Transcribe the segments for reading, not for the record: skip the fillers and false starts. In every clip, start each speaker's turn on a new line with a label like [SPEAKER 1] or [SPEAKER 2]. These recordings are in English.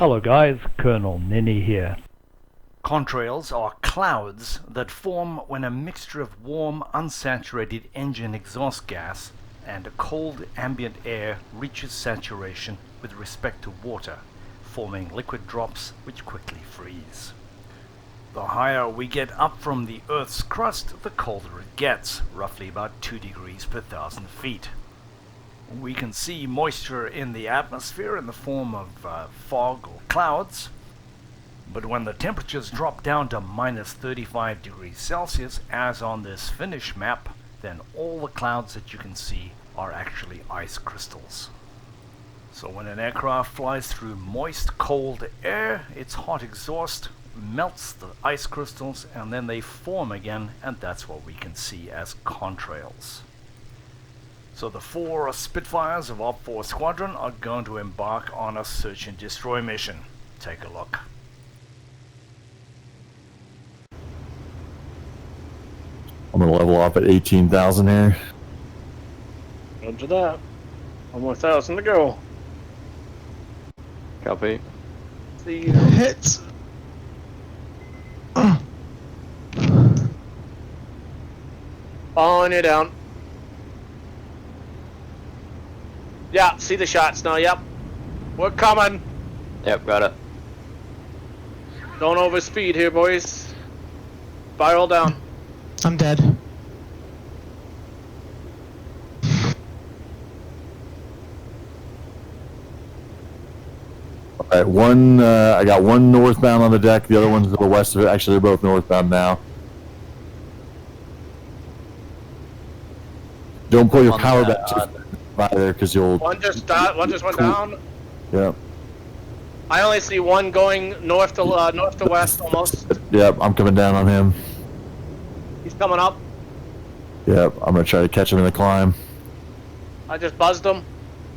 [SPEAKER 1] Hello guys, Colonel Ninny here.
[SPEAKER 2] Contrails are clouds that form when a mixture of warm, unsaturated engine exhaust gas and cold ambient air reaches saturation with respect to water, forming liquid drops which quickly freeze. The higher we get up from the Earth's crust, the colder it gets, roughly about 2 degrees per 1,000 feet. We can see moisture in the atmosphere in the form of fog or clouds, but when the temperatures drop down to minus 35 degrees Celsius, as on this Finnish map, then all the clouds that you can see are actually ice crystals. So when an aircraft flies through moist, cold air, its hot exhaust melts the ice crystals and then they form again, and that's what we can see as contrails. So the 4 Spitfires of OPFR Squadron are going to embark on a search and destroy mission. Take a look.
[SPEAKER 3] I'm gonna level off at 18,000 here.
[SPEAKER 4] Roger that. 1 more 1,000 to go.
[SPEAKER 5] Copy.
[SPEAKER 4] See you.
[SPEAKER 6] Hits.
[SPEAKER 4] Following you down. Yeah, see the shots now, yep. We're coming.
[SPEAKER 5] Yep, got it.
[SPEAKER 4] Don't overspeed here, boys. Spiral down.
[SPEAKER 6] I'm dead.
[SPEAKER 3] Alright, I got one northbound on the deck, the other one's to the west of it. Actually, they're both northbound now. Don't pull your power back too by there, because you'll...
[SPEAKER 4] One just went down.
[SPEAKER 3] Yep.
[SPEAKER 4] I only see one going north to west almost.
[SPEAKER 3] Yep, I'm coming down on him.
[SPEAKER 4] He's coming up.
[SPEAKER 3] Yep, I'm gonna try to catch him in the climb.
[SPEAKER 4] I just buzzed him.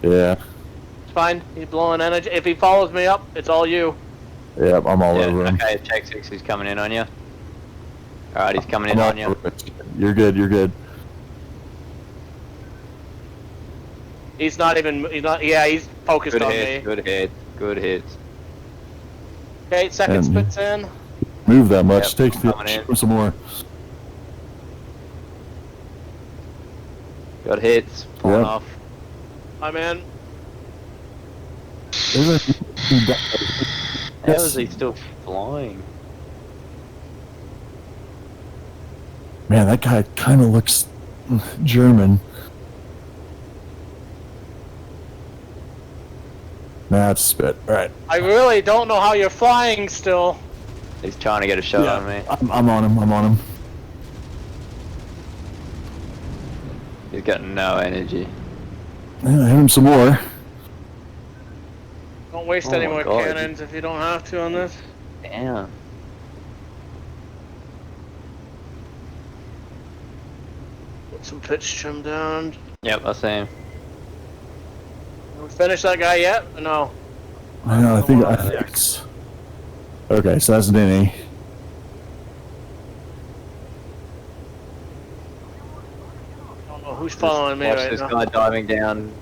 [SPEAKER 3] Yeah.
[SPEAKER 4] It's fine. He's blowing energy. If he follows me up, it's all you.
[SPEAKER 3] Yep, I'm all over him.
[SPEAKER 5] Okay, check 6, he's coming in on you. Alright, he's coming in on you.
[SPEAKER 3] You're good, you're good.
[SPEAKER 4] He's not. Yeah, he's focused
[SPEAKER 5] Good
[SPEAKER 4] on
[SPEAKER 5] hit,
[SPEAKER 4] me.
[SPEAKER 5] good hit, good hits.
[SPEAKER 4] Okay, second
[SPEAKER 3] And-
[SPEAKER 4] splits in.
[SPEAKER 3] Move that much,
[SPEAKER 5] Yep,
[SPEAKER 3] take
[SPEAKER 5] coming in.
[SPEAKER 3] some more.
[SPEAKER 5] Got hits, falling
[SPEAKER 3] Yep.
[SPEAKER 5] off.
[SPEAKER 4] I'm in.
[SPEAKER 5] How is he still flying?
[SPEAKER 3] Man, that guy kind of looks German. Nah, it's spit. Alright.
[SPEAKER 4] I really don't know how you're flying still.
[SPEAKER 5] He's trying to get a shot on me.
[SPEAKER 3] I'm on him, I'm on him.
[SPEAKER 5] He's got no energy.
[SPEAKER 3] Yeah, hit him some more.
[SPEAKER 4] Don't waste
[SPEAKER 5] Oh
[SPEAKER 4] any
[SPEAKER 5] my
[SPEAKER 4] more
[SPEAKER 5] God.
[SPEAKER 4] cannons if you don't have to on this.
[SPEAKER 5] Damn.
[SPEAKER 4] Put some pitch trim down.
[SPEAKER 5] Yep, I see him.
[SPEAKER 4] Have we finished that guy yet? Or no.
[SPEAKER 3] I think it's... Okay, so that's Ninny.
[SPEAKER 4] I don't know who's following me
[SPEAKER 5] Watch
[SPEAKER 4] right
[SPEAKER 5] this
[SPEAKER 4] now.
[SPEAKER 5] guy diving down.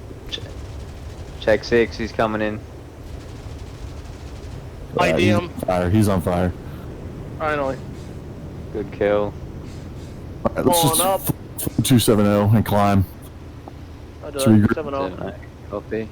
[SPEAKER 5] Check 6, he's coming in.
[SPEAKER 4] ID him.
[SPEAKER 3] Fire. He's on fire.
[SPEAKER 4] Finally.
[SPEAKER 5] Good kill.
[SPEAKER 3] Alright, let's
[SPEAKER 4] Pulling
[SPEAKER 3] just
[SPEAKER 4] up.
[SPEAKER 3] 270 and climb.
[SPEAKER 4] I
[SPEAKER 3] So we
[SPEAKER 4] did.
[SPEAKER 3] gr-
[SPEAKER 4] 7-0.
[SPEAKER 5] Copy.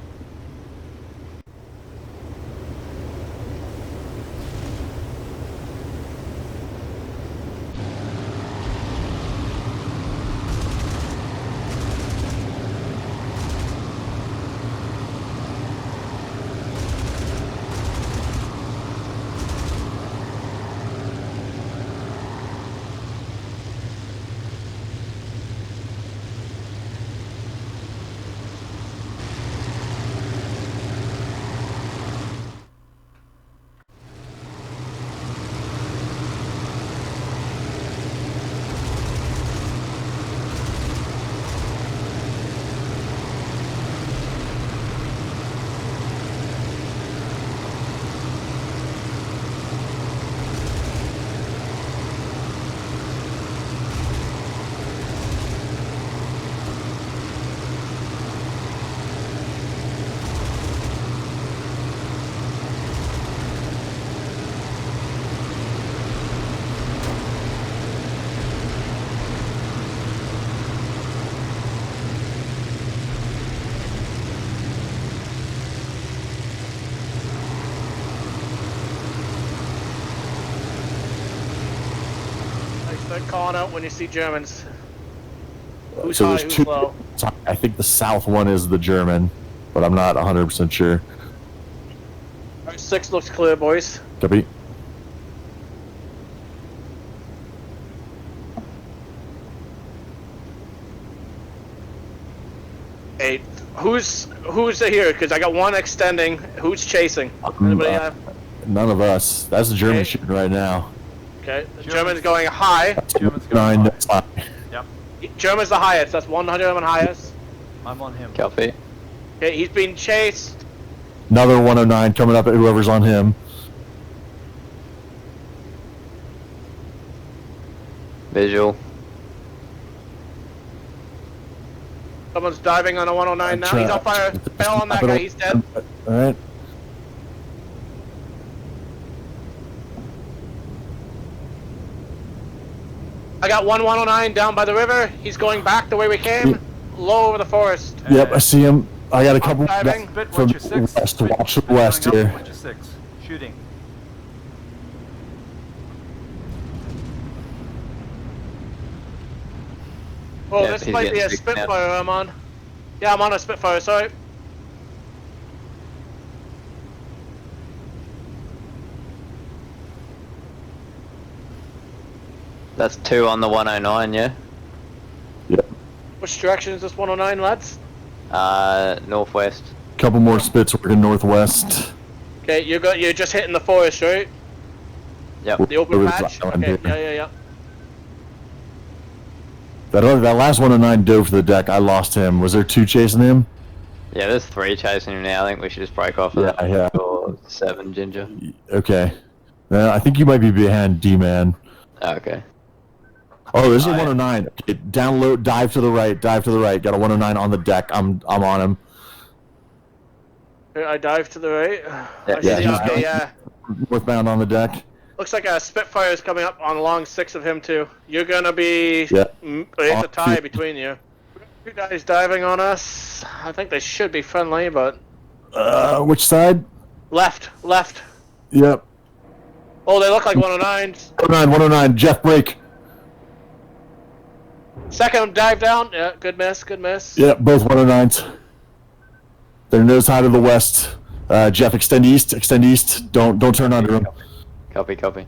[SPEAKER 4] Start calling out when you see Germans. Who's
[SPEAKER 3] So
[SPEAKER 4] high,
[SPEAKER 3] there's
[SPEAKER 4] who's
[SPEAKER 3] two.
[SPEAKER 4] low?
[SPEAKER 3] I think the south one is the German, but I'm not 100% sure.
[SPEAKER 4] Alright, 6 looks clear, boys.
[SPEAKER 3] Copy.
[SPEAKER 4] Hey, who's here? Because I got one extending. Who's chasing? Anybody have?
[SPEAKER 3] None of us. That's the German
[SPEAKER 4] Okay.
[SPEAKER 3] shooting right now.
[SPEAKER 4] Okay, the German's going high.
[SPEAKER 2] German's going
[SPEAKER 3] 9
[SPEAKER 2] high.
[SPEAKER 3] that's high.
[SPEAKER 2] Yep,
[SPEAKER 4] German's the highest. That's 100 German highest.
[SPEAKER 2] I'm on him.
[SPEAKER 5] Copy.
[SPEAKER 4] Okay, he's being chased.
[SPEAKER 3] Another 109 coming up at whoever's on him.
[SPEAKER 5] Visual.
[SPEAKER 4] Someone's diving on a 109 now. He's on fire. Fell on that guy. He's dead.
[SPEAKER 3] Alright.
[SPEAKER 4] I got one 109 down by the river. He's going back the way we came. Low over the forest.
[SPEAKER 3] Yep, I see him. I got a couple
[SPEAKER 4] diving.
[SPEAKER 2] Spit,
[SPEAKER 3] from
[SPEAKER 2] watch your 6.
[SPEAKER 3] west.
[SPEAKER 2] Spit,
[SPEAKER 3] Watch the
[SPEAKER 2] spit
[SPEAKER 3] west
[SPEAKER 2] going up,
[SPEAKER 3] here.
[SPEAKER 2] Watch your 6. Shooting.
[SPEAKER 4] Oh,
[SPEAKER 5] Yeah,
[SPEAKER 4] this
[SPEAKER 5] he's
[SPEAKER 4] might be
[SPEAKER 5] getting
[SPEAKER 4] a
[SPEAKER 5] freaked out.
[SPEAKER 4] Spitfire I'm on. Yeah, I'm on a Spitfire, sorry.
[SPEAKER 5] That's 2 on the 109, yeah?
[SPEAKER 3] Yep.
[SPEAKER 4] Which direction is this 109, lads?
[SPEAKER 5] Northwest.
[SPEAKER 3] Couple more spits working northwest.
[SPEAKER 4] Okay, you're just hitting the forest, right?
[SPEAKER 5] Yep.
[SPEAKER 4] The open
[SPEAKER 3] Over the
[SPEAKER 4] patch?
[SPEAKER 3] island
[SPEAKER 4] Okay,
[SPEAKER 3] here.
[SPEAKER 4] yeah.
[SPEAKER 3] That last 109 dove for the deck. I lost him. Was there 2 chasing him?
[SPEAKER 5] Yeah, there's 3 chasing him now. I think we should just break off of
[SPEAKER 3] Yeah,
[SPEAKER 5] that.
[SPEAKER 3] yeah.
[SPEAKER 5] Or 7, Ginger.
[SPEAKER 3] Okay. I think you might be behind D-Man.
[SPEAKER 5] Okay.
[SPEAKER 3] Oh, this is a
[SPEAKER 5] Oh, yeah.
[SPEAKER 3] 109. Okay, down low, dive to the right, dive to the right. Got a 109 on the deck. I'm on him.
[SPEAKER 4] Okay, I dive to the right.
[SPEAKER 5] Yeah,
[SPEAKER 4] I see,
[SPEAKER 3] he's
[SPEAKER 4] okay,
[SPEAKER 3] going.
[SPEAKER 4] yeah.
[SPEAKER 3] Northbound on the deck.
[SPEAKER 4] Looks like a Spitfire is coming up on along 6 of him too. You're gonna be...
[SPEAKER 3] Yeah.
[SPEAKER 4] It's a tie between you. 2 guys diving on us. I think they should be friendly, but...
[SPEAKER 3] Which side?
[SPEAKER 4] Left.
[SPEAKER 3] Yep.
[SPEAKER 4] Oh, they look like 109s.
[SPEAKER 3] 109, Jeff break.
[SPEAKER 4] Second dive down. Yeah, good miss.
[SPEAKER 3] Yep, both 109s. They're nose high to the west. Jeff, extend east. Don't turn under him.
[SPEAKER 5] Copy, copy.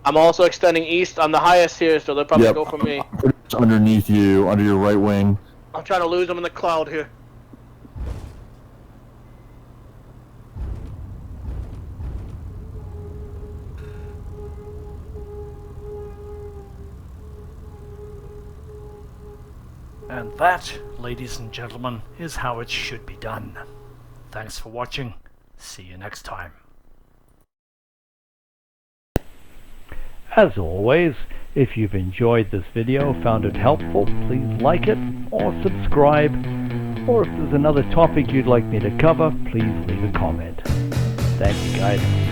[SPEAKER 4] I'm also extending east. I'm the highest here, so they'll probably
[SPEAKER 3] Yep.
[SPEAKER 4] go for me.
[SPEAKER 3] Pretty much underneath you, under your right wing.
[SPEAKER 4] I'm trying to lose them in the cloud here.
[SPEAKER 2] And that, ladies and gentlemen, is how it should be done. Thanks for watching. See you next time.
[SPEAKER 1] As always, if you've enjoyed this video, found it helpful, please like it or subscribe. Or if there's another topic you'd like me to cover, please leave a comment. Thank you guys.